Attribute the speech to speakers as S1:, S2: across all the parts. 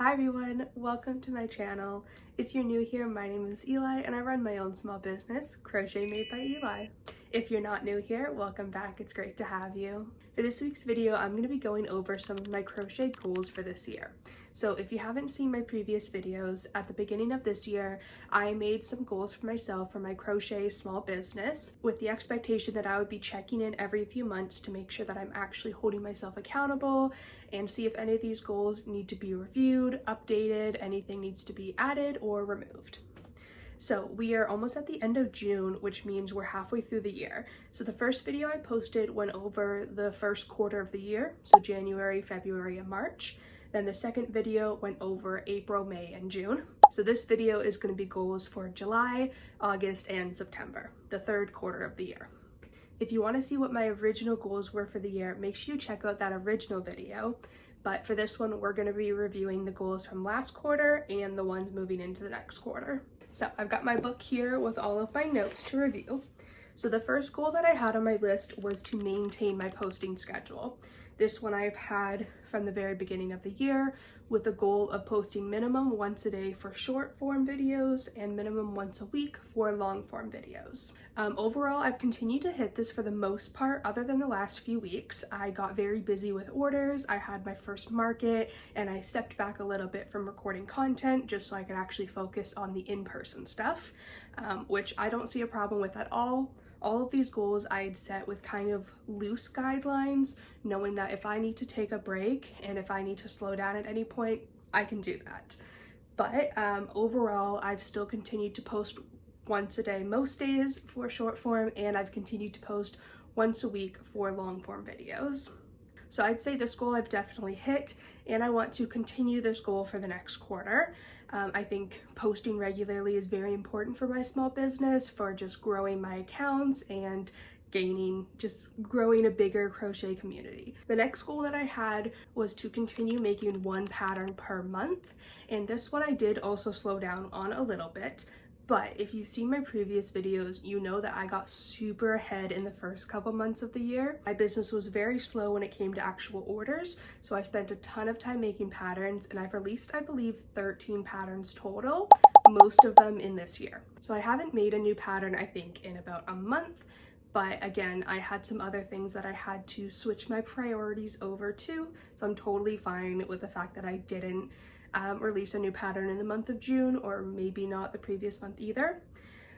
S1: Hi everyone, welcome to my channel. If you're new here, my name is Eli and I run my own small business, Crochet Made by Eli. If you're not new here, welcome back, it's great to have you. For this week's video, I'm going to be going over some of my crochet goals for this year. So if you haven't seen my previous videos, at the beginning of this year, I made some goals for myself for my crochet small business with the expectation that I would be checking in every few months to make sure that I'm actually holding myself accountable and see if any of these goals need to be reviewed, updated, anything needs to be added or removed. So we are almost at the end of June, which means we're halfway through the year. So the first video I posted went over the first quarter of the year, so January, February, and March. Then the second video went over April, May, and June. So this video is going to be goals for July, August, and September, the third quarter of the year. If you want to see what my original goals were for the year, make sure you check out that original video. But for this one, we're going to be reviewing the goals from last quarter and the ones moving into the next quarter. So I've got my book here with all of my notes to review. So the first goal that I had on my list was to maintain my posting schedule. This one I've had from the very beginning of the year with the goal of posting minimum once a day for short form videos and minimum once a week for long form videos. Overall, I've continued to hit this for the most part, other than the last few weeks. I got very busy with orders, I had my first market, and I stepped back a little bit from recording content just so I could actually focus on the in-person stuff, which I don't see a problem with at all. All of these goals I had set with kind of loose guidelines, knowing that if I need to take a break and if I need to slow down at any point, I can do that. But overall, I've still continued to post once a day most days for short form, and I've continued to post once a week for long form videos. So I'd say this goal I've definitely hit, and I want to continue this goal for the next quarter. I think posting regularly is very important for my small business, for just growing my accounts and growing a bigger crochet community. The next goal that I had was to continue making one pattern per month, and this one I did also slow down on a little bit. But if you've seen my previous videos, you know that I got super ahead in the first couple months of the year. My business was very slow when it came to actual orders, so I spent a ton of time making patterns, and I've released, I believe, 13 patterns total, most of them in this year. So I haven't made a new pattern, I think, in about a month, but again, I had some other things that I had to switch my priorities over to, so I'm totally fine with the fact that I didn't release a new pattern in the month of June, or maybe not the previous month either.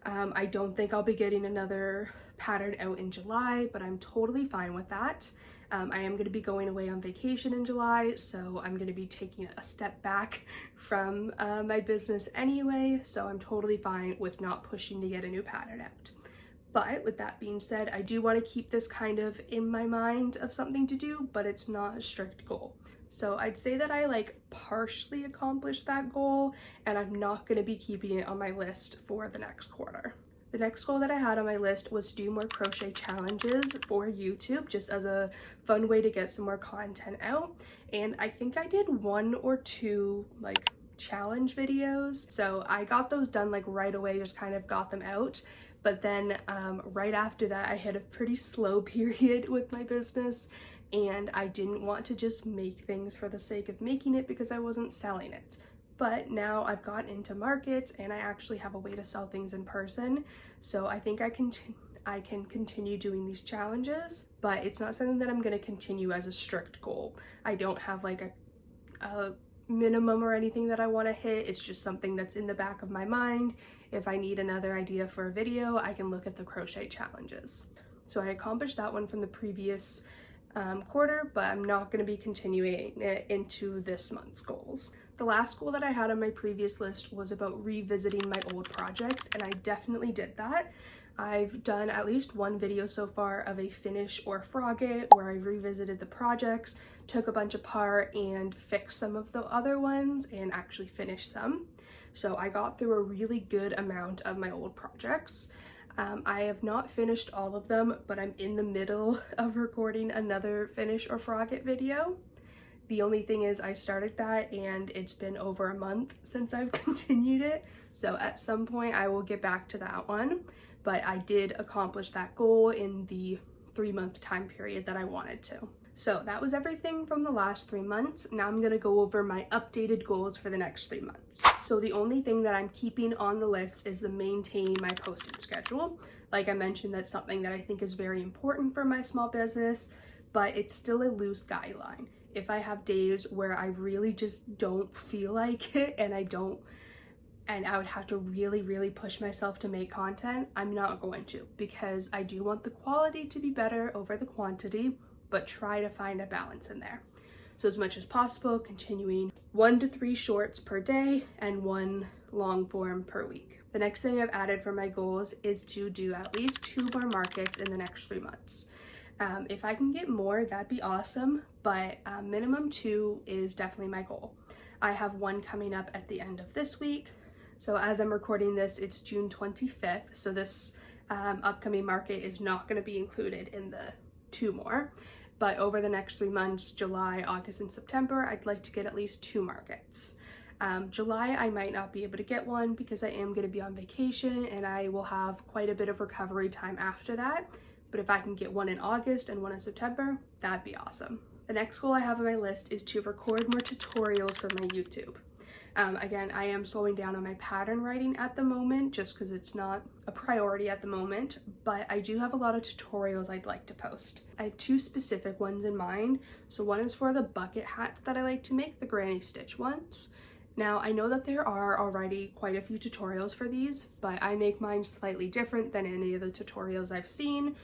S1: I don't think I'll be getting another pattern out in July, but I'm totally fine with that. I am going to be going away on vacation in July, so I'm going to be taking a step back from my business anyway, so I'm totally fine with not pushing to get a new pattern out. But with that being said, I do want to keep this kind of in my mind of something to do, but it's not a strict goal. So I'd say that I partially accomplished that goal, and I'm not going to be keeping it on my list for the next quarter. The next goal that I had on my list was to do more crochet challenges for YouTube, just as a fun way to get some more content out. And I think I did one or two challenge videos. So I got those done right away, just kind of got them out. But then right after that, I had a pretty slow period with my business, and I didn't want to just make things for the sake of making it because I wasn't selling it. But now I've gotten into markets and I actually have a way to sell things in person, so I think I can continue doing these challenges, but it's not something that I'm going to continue as a strict goal. I don't have a minimum or anything that I want to hit. It's just something that's in the back of my mind. If I need another idea for a video, I can look at the crochet challenges. So I accomplished that one from the previous quarter, but I'm not going to be continuing it into this month's goals. The last goal that I had on my previous list was about revisiting my old projects, and I definitely did that. I've done at least one video so far of a finish or frog it where I revisited the projects, took a bunch apart and fixed some of the other ones and actually finished some. So I got through a really good amount of my old projects. I have not finished all of them, but I'm in the middle of recording another finish or frog it video. The only thing is I started that and it's been over a month since I've continued it. So at some point I will get back to that one, but I did accomplish that goal in the 3-month time period that I wanted to. So that was everything from the last 3 months. Now I'm going to go over my updated goals for the next 3 months. So the only thing that I'm keeping on the list is to maintain my posting schedule. Like I mentioned, that's something that I think is very important for my small business, but it's still a loose guideline. If I have days where I really just don't feel like it and I would have to really push myself to make content, I'm not going to, because I do want the quality to be better over the quantity, but try to find a balance in there. So as much as possible, continuing 1 to 3 shorts per day and 1 long form per week. The next thing I've added for my goals is to do at least 2 more markets in the next 3 months. If I can get more, that'd be awesome, but minimum 2 is definitely my goal. I have one coming up at the end of this week. So as I'm recording this, it's June 25th. So this upcoming market is not going to be included in the 2 more. But over the next 3 months, July, August, and September, I'd like to get at least 2 markets. July, I might not be able to get one because I am going to be on vacation and I will have quite a bit of recovery time after that. But if I can get one in August and one in September, that'd be awesome. The next goal I have on my list is to record more tutorials for my YouTube. Again, I am slowing down on my pattern writing at the moment just because it's not a priority at the moment, but I do have a lot of tutorials I'd like to post. I have 2 specific ones in mind. So one is for the bucket hats that I like to make, the granny stitch ones. Now, I know that there are already quite a few tutorials for these, but I make mine slightly different than any of the tutorials I've seen.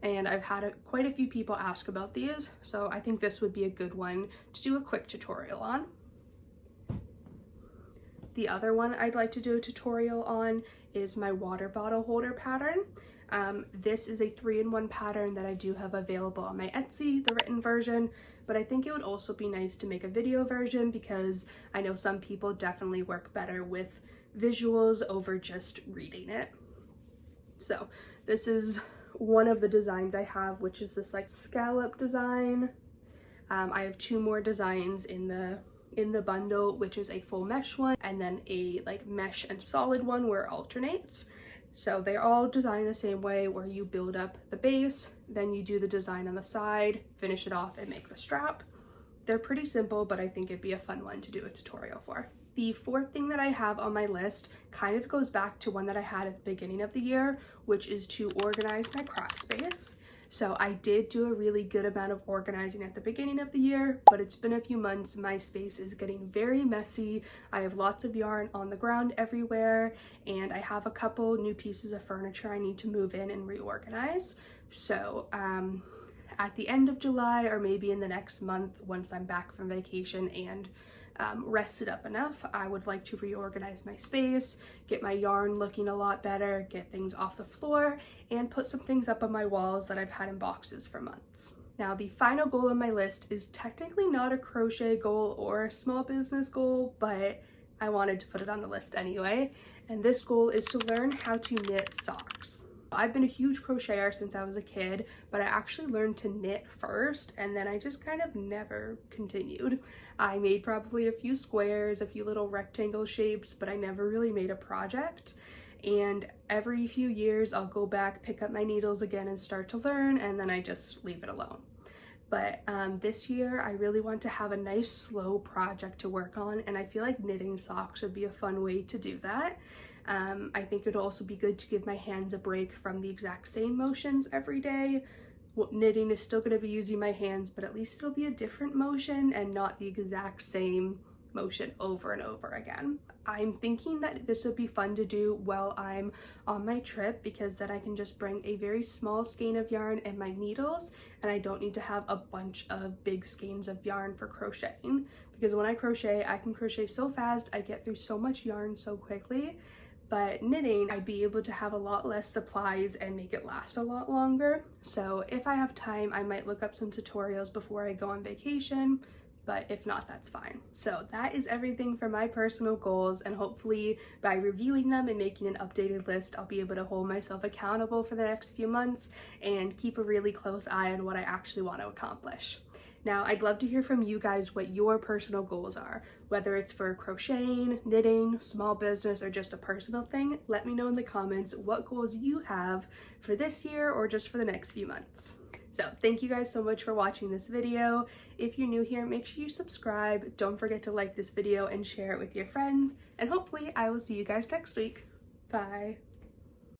S1: And I've had quite a few people ask about these, so I think this would be a good one to do a quick tutorial on. The other one I'd like to do a tutorial on is my water bottle holder pattern. This is a 3-in-1 pattern that I do have available on my Etsy, the written version, but I think it would also be nice to make a video version because I know some people definitely work better with visuals over just reading it. So this is one of the designs I have, which is this like scallop design. I have 2 more designs in the bundle, which is a full mesh one and then a like mesh and solid one where it alternates. So they're all designed the same way, where you build up the base, then you do the design on the side, finish it off, and make the strap. They're pretty simple, but I think it'd be a fun one to do a tutorial for. The 4th thing that I have on my list kind of goes back to one that I had at the beginning of the year, which is to organize my craft space. So I did do a really good amount of organizing at the beginning of the year, but it's been a few months. My space is getting very messy. I have lots of yarn on the ground everywhere, and I have a couple new pieces of furniture I need to move in and reorganize. So at the end of July, or maybe in the next month once I'm back from vacation and rested up enough, I would like to reorganize my space, get my yarn looking a lot better, get things off the floor, and put some things up on my walls that I've had in boxes for months. Now, the final goal on my list is technically not a crochet goal or a small business goal, but I wanted to put it on the list anyway, and this goal is to learn how to knit socks. I've been a huge crocheter since I was a kid, but I actually learned to knit first, and then I just kind of never continued. I made probably a few squares, a few little rectangle shapes, but I never really made a project. And every few years I'll go back, pick up my needles again and start to learn, and then I just leave it alone. But this year I really want to have a nice slow project to work on, and I feel like knitting socks would be a fun way to do that. I think it'd also be good to give my hands a break from the exact same motions every day. Well, knitting is still going to be using my hands, but at least it'll be a different motion and not the exact same motion over and over again. I'm thinking that this would be fun to do while I'm on my trip, because then I can just bring a very small skein of yarn and my needles, and I don't need to have a bunch of big skeins of yarn for crocheting, because when I crochet, I can crochet so fast, I get through so much yarn so quickly. But knitting, I'd be able to have a lot less supplies and make it last a lot longer. So if I have time, I might look up some tutorials before I go on vacation, but if not, that's fine. So that is everything for my personal goals, and hopefully by reviewing them and making an updated list, I'll be able to hold myself accountable for the next few months and keep a really close eye on what I actually want to accomplish. Now, I'd love to hear from you guys what your personal goals are, whether it's for crocheting, knitting, small business, or just a personal thing. Let me know in the comments what goals you have for this year or just for the next few months. So thank you guys so much for watching this video. If you're new here, make sure you subscribe. Don't forget to like this video and share it with your friends. And hopefully I will see you guys next week. Bye.